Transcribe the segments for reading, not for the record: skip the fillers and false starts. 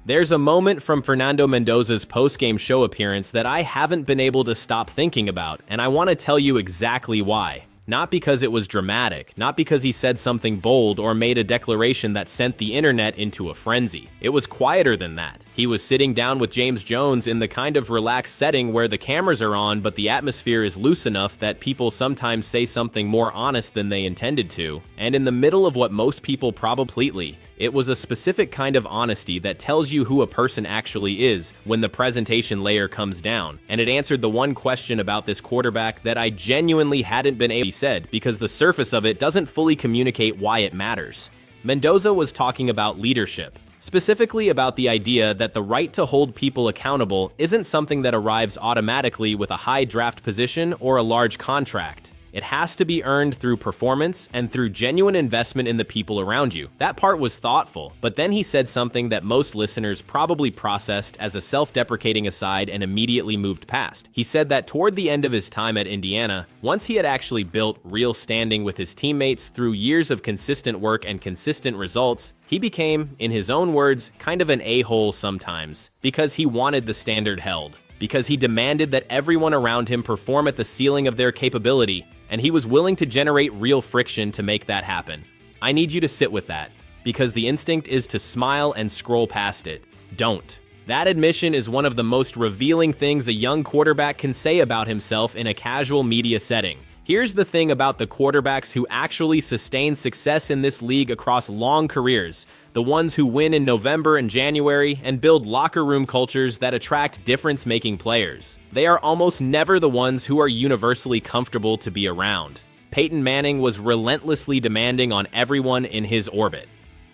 There's a moment from Fernando Mendoza's postgame show appearance that I haven't been able to stop thinking about, and I want to tell you exactly why. Not because it was dramatic, not because he said something bold or made a declaration that sent the internet into a frenzy. It was quieter than that. He was sitting down with James Jones in the kind of relaxed setting where the cameras are on, but the atmosphere is loose enough that people sometimes say something more honest than they intended to. And in the middle of what most people probably, it was a specific kind of honesty that tells you who a person actually is when the presentation layer comes down. And it answered the one question about this quarterback that I genuinely hadn't been able to say, because the surface of it doesn't fully communicate why it matters. Mendoza was talking about leadership, specifically about the idea that the right to hold people accountable isn't something that arrives automatically with a high draft position or a large contract. It has to be earned through performance and through genuine investment in the people around you. That part was thoughtful, but then he said something that most listeners probably processed as a self-deprecating aside and immediately moved past. He said that toward the end of his time at Indiana, once he had actually built real standing with his teammates through years of consistent work and consistent results, he became, in his own words, kind of an a-hole sometimes, because he wanted the standard held, because he demanded that everyone around him perform at the ceiling of their capability, and he was willing to generate real friction to make that happen. I need you to sit with that, because the instinct is to smile and scroll past it. Don't. That admission is one of the most revealing things a young quarterback can say about himself in a casual media setting. Here's the thing about the quarterbacks who actually sustain success in this league across long careers, the ones who win in November and January and build locker room cultures that attract difference-making players. They are almost never the ones who are universally comfortable to be around. Peyton Manning was relentlessly demanding on everyone in his orbit.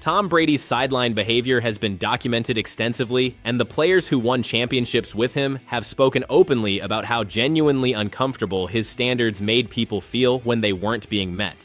Tom Brady's sideline behavior has been documented extensively, and the players who won championships with him have spoken openly about how genuinely uncomfortable his standards made people feel when they weren't being met.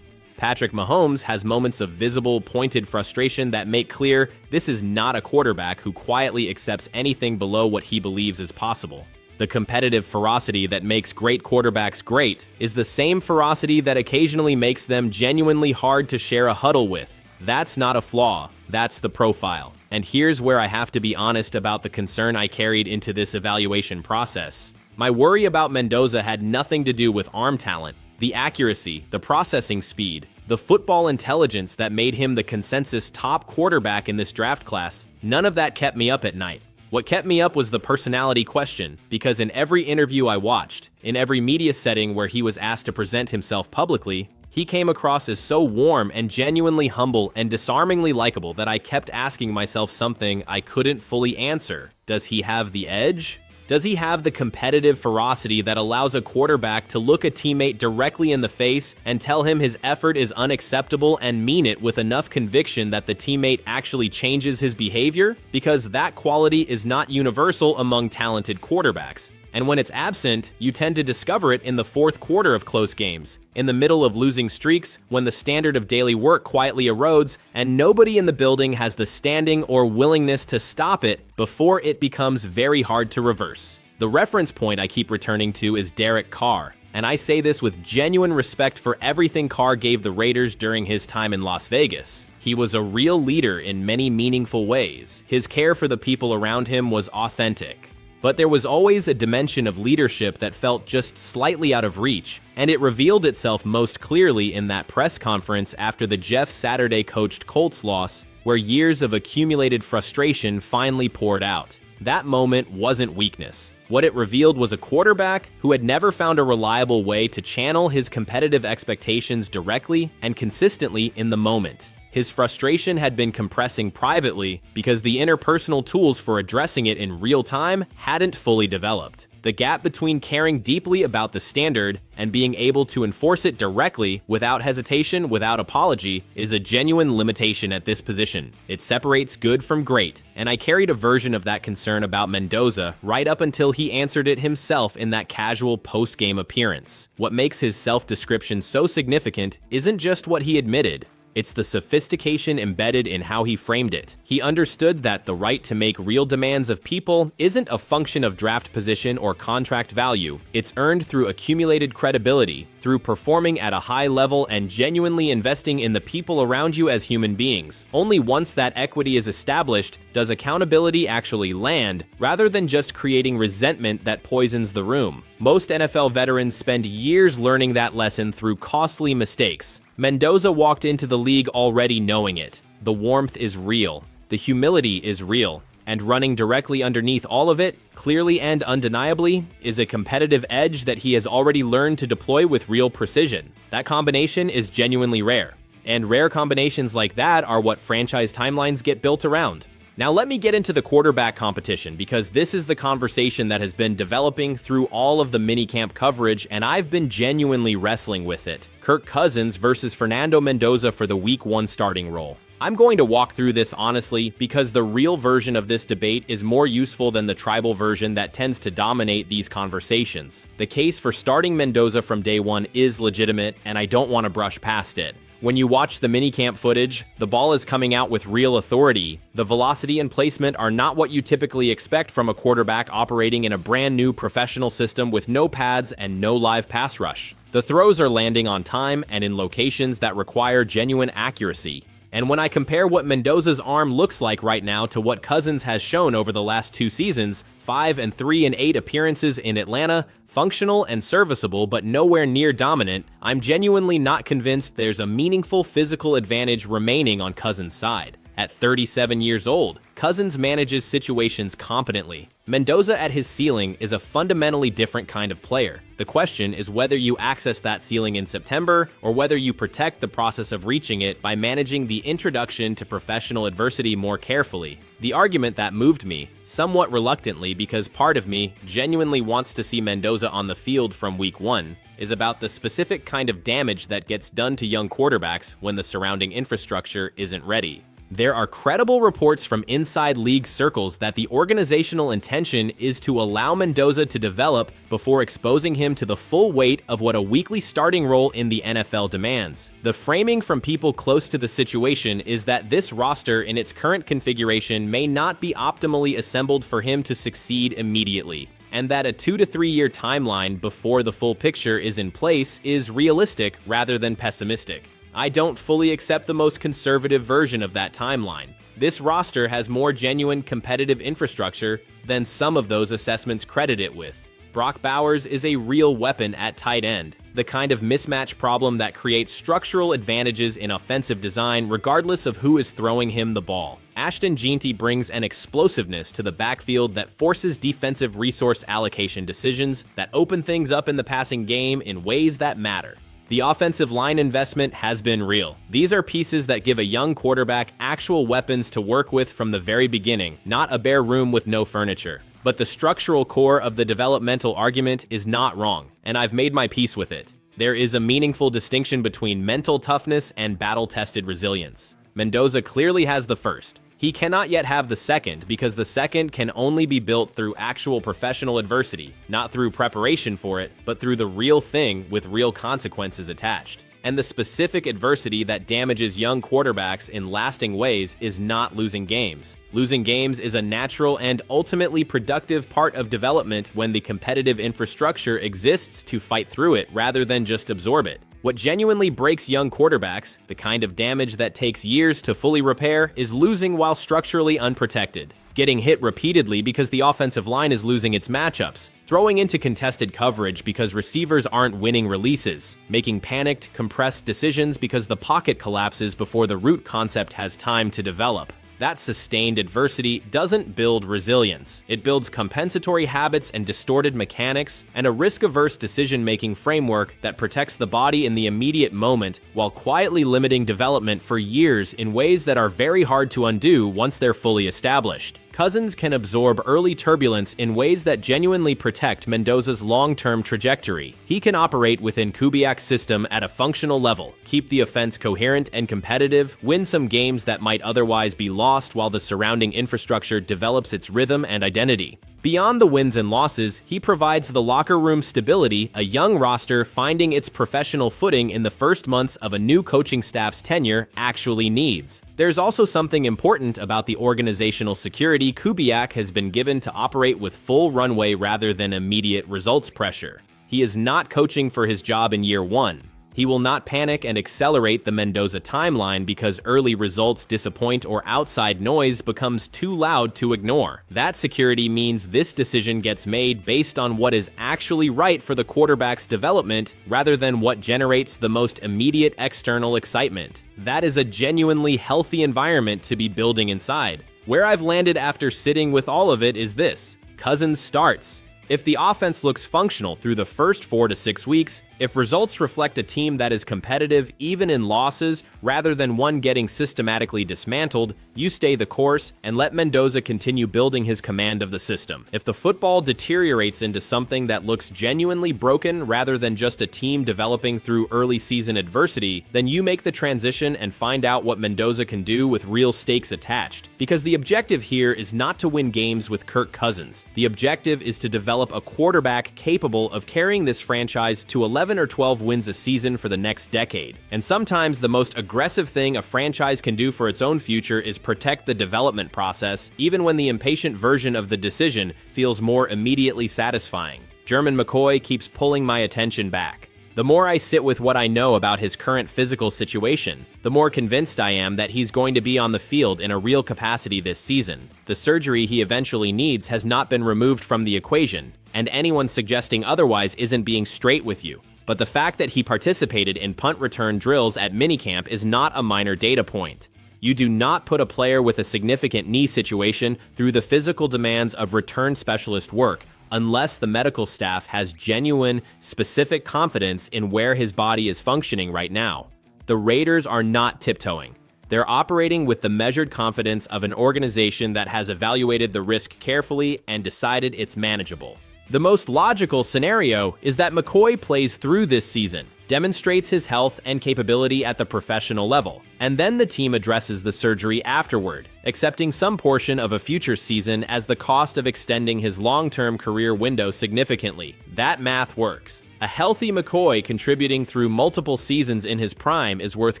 Patrick Mahomes has moments of visible, pointed frustration that make clear this is not a quarterback who quietly accepts anything below what he believes is possible. The competitive ferocity that makes great quarterbacks great is the same ferocity that occasionally makes them genuinely hard to share a huddle with. That's not a flaw, that's the profile. And here's where I have to be honest about the concern I carried into this evaluation process. My worry about Mendoza had nothing to do with arm talent, the accuracy, the processing speed, the football intelligence that made him the consensus top quarterback in this draft class. None of that kept me up at night. What kept me up was the personality question, because in every interview I watched, in every media setting where he was asked to present himself publicly, he came across as so warm and genuinely humble and disarmingly likable that I kept asking myself something I couldn't fully answer. Does he have the edge? Does he have the competitive ferocity that allows a quarterback to look a teammate directly in the face and tell him his effort is unacceptable and mean it with enough conviction that the teammate actually changes his behavior? Because that quality is not universal among talented quarterbacks. And when it's absent, you tend to discover it in the fourth quarter of close games, in the middle of losing streaks, when the standard of daily work quietly erodes, and nobody in the building has the standing or willingness to stop it before it becomes very hard to reverse. The reference point I keep returning to is Derek Carr, and I say this with genuine respect for everything Carr gave the Raiders during his time in Las Vegas. He was a real leader in many meaningful ways. His care for the people around him was authentic. But there was always a dimension of leadership that felt just slightly out of reach, and it revealed itself most clearly in that press conference after the Jeff Saturday coached Colts loss, where years of accumulated frustration finally poured out. That moment wasn't weakness. What it revealed was a quarterback who had never found a reliable way to channel his competitive expectations directly and consistently in the moment. His frustration had been compressing privately because the interpersonal tools for addressing it in real time hadn't fully developed. The gap between caring deeply about the standard and being able to enforce it directly without hesitation, without apology, is a genuine limitation at this position. It separates good from great, and I carried a version of that concern about Mendoza right up until he answered it himself in that casual post-game appearance. What makes his self-description so significant isn't just what he admitted. It's the sophistication embedded in how he framed it. He understood that the right to make real demands of people isn't a function of draft position or contract value. It's earned through accumulated credibility, through performing at a high level and genuinely investing in the people around you as human beings. Only once that equity is established does accountability actually land, rather than just creating resentment that poisons the room. Most NFL veterans spend years learning that lesson through costly mistakes. Mendoza walked into the league already knowing it. The warmth is real. The humility is real. And running directly underneath all of it, clearly and undeniably, is a competitive edge that he has already learned to deploy with real precision. That combination is genuinely rare. And rare combinations like that are what franchise timelines get built around. Now let me get into the quarterback competition, because this is the conversation that has been developing through all of the minicamp coverage, and I've been genuinely wrestling with it. Kirk Cousins versus Fernando Mendoza for the Week 1 starting role. I'm going to walk through this honestly because the real version of this debate is more useful than the tribal version that tends to dominate these conversations. The case for starting Mendoza from day one is legitimate, and I don't want to brush past it. When you watch the minicamp footage, the ball is coming out with real authority. The velocity and placement are not what you typically expect from a quarterback operating in a brand new professional system with no pads and no live pass rush. The throws are landing on time and in locations that require genuine accuracy. And when I compare what Mendoza's arm looks like right now to what Cousins has shown over the last 2 seasons, 5 and 3 and 8 appearances in Atlanta, functional and serviceable but nowhere near dominant, I'm genuinely not convinced there's a meaningful physical advantage remaining on Cousins' side. At 37 years old, Cousins manages situations competently. Mendoza at his ceiling is a fundamentally different kind of player. The question is whether you access that ceiling in September or whether you protect the process of reaching it by managing the introduction to professional adversity more carefully. The argument that moved me, somewhat reluctantly because part of me genuinely wants to see Mendoza on the field from Week 1, is about the specific kind of damage that gets done to young quarterbacks when the surrounding infrastructure isn't ready. There are credible reports from inside league circles that the organizational intention is to allow Mendoza to develop before exposing him to the full weight of what a weekly starting role in the NFL demands. The framing from people close to the situation is that this roster in its current configuration may not be optimally assembled for him to succeed immediately, and that a 2 to 3 year timeline before the full picture is in place is realistic rather than pessimistic. I don't fully accept the most conservative version of that timeline. This roster has more genuine competitive infrastructure than some of those assessments credit it with. Brock Bowers is a real weapon at tight end, the kind of mismatch problem that creates structural advantages in offensive design regardless of who is throwing him the ball. Ashton Jeanty brings an explosiveness to the backfield that forces defensive resource allocation decisions that open things up in the passing game in ways that matter. The offensive line investment has been real. These are pieces that give a young quarterback actual weapons to work with from the very beginning, not a bare room with no furniture. But the structural core of the developmental argument is not wrong, and I've made my peace with it. There is a meaningful distinction between mental toughness and battle-tested resilience. Mendoza clearly has the first. He cannot yet have the second because the second can only be built through actual professional adversity, not through preparation for it, but through the real thing with real consequences attached. And the specific adversity that damages young quarterbacks in lasting ways is not losing games. Losing games is a natural and ultimately productive part of development when the competitive infrastructure exists to fight through it rather than just absorb it. What genuinely breaks young quarterbacks, the kind of damage that takes years to fully repair, is losing while structurally unprotected. Getting hit repeatedly because the offensive line is losing its matchups, throwing into contested coverage because receivers aren't winning releases, making panicked, compressed decisions because the pocket collapses before the route concept has time to develop. That sustained adversity doesn't build resilience. It builds compensatory habits and distorted mechanics and a risk-averse decision-making framework that protects the body in the immediate moment while quietly limiting development for years in ways that are very hard to undo once they're fully established. Cousins can absorb early turbulence in ways that genuinely protect Mendoza's long-term trajectory. He can operate within Kubiak's system at a functional level, keep the offense coherent and competitive, win some games that might otherwise be lost while the surrounding infrastructure develops its rhythm and identity. Beyond the wins and losses, he provides the locker room stability a young roster finding its professional footing in the first months of a new coaching staff's tenure actually needs. There's also something important about the organizational security Kubiak has been given to operate with full runway rather than immediate results pressure. He is not coaching for his job in year one. He will not panic and accelerate the Mendoza timeline because early results disappoint or outside noise becomes too loud to ignore. That security means this decision gets made based on what is actually right for the quarterback's development rather than what generates the most immediate external excitement. That is a genuinely healthy environment to be building inside. Where I've landed after sitting with all of it is this: Cousins starts. If the offense looks functional through the first 4 to 6 weeks, if results reflect a team that is competitive even in losses rather than one getting systematically dismantled, you stay the course and let Mendoza continue building his command of the system. If the football deteriorates into something that looks genuinely broken rather than just a team developing through early season adversity, then you make the transition and find out what Mendoza can do with real stakes attached. Because the objective here is not to win games with Kirk Cousins. The objective is to develop a quarterback capable of carrying this franchise to 11 or 12 wins a season for the next decade. And sometimes the most aggressive thing a franchise can do for its own future is protect the development process, even when the impatient version of the decision feels more immediately satisfying. German McCoy keeps pulling my attention back. The more I sit with what I know about his current physical situation, the more convinced I am that he's going to be on the field in a real capacity this season. The surgery he eventually needs has not been removed from the equation, and anyone suggesting otherwise isn't being straight with you. But the fact that he participated in punt return drills at minicamp is not a minor data point. You do not put a player with a significant knee situation through the physical demands of return specialist work unless the medical staff has genuine, specific confidence in where his body is functioning right now. The Raiders are not tiptoeing. They're operating with the measured confidence of an organization that has evaluated the risk carefully and decided it's manageable. The most logical scenario is that McCoy plays through this season, demonstrates his health and capability at the professional level, and then the team addresses the surgery afterward, accepting some portion of a future season as the cost of extending his long-term career window significantly. That math works. A healthy McCoy contributing through multiple seasons in his prime is worth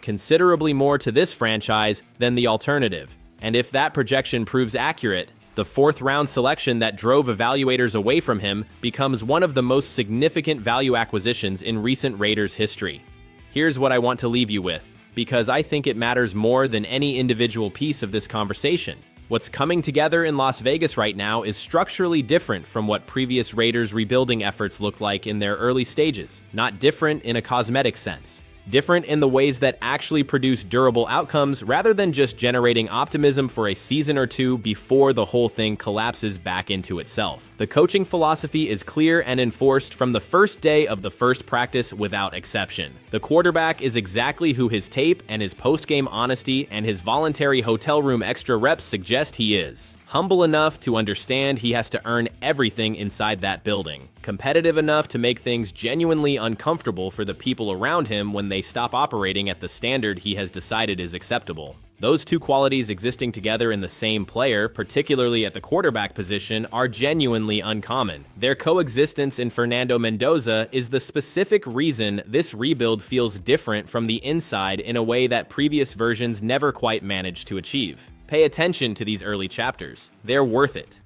considerably more to this franchise than the alternative. And if that projection proves accurate, the fourth-round selection that drove evaluators away from him becomes one of the most significant value acquisitions in recent Raiders history. Here's what I want to leave you with, because I think it matters more than any individual piece of this conversation. What's coming together in Las Vegas right now is structurally different from what previous Raiders rebuilding efforts looked like in their early stages. Not different in a cosmetic sense. Different in the ways that actually produce durable outcomes rather than just generating optimism for a season or two before the whole thing collapses back into itself. The coaching philosophy is clear and enforced from the first day of the first practice without exception. The quarterback is exactly who his tape and his post-game honesty and his voluntary hotel room extra reps suggest he is. Humble enough to understand he has to earn everything inside that building. Competitive enough to make things genuinely uncomfortable for the people around him when they stop operating at the standard he has decided is acceptable. Those two qualities existing together in the same player, particularly at the quarterback position, are genuinely uncommon. Their coexistence in Fernando Mendoza is the specific reason this rebuild feels different from the inside in a way that previous versions never quite managed to achieve. Pay attention to these early chapters. They're worth it.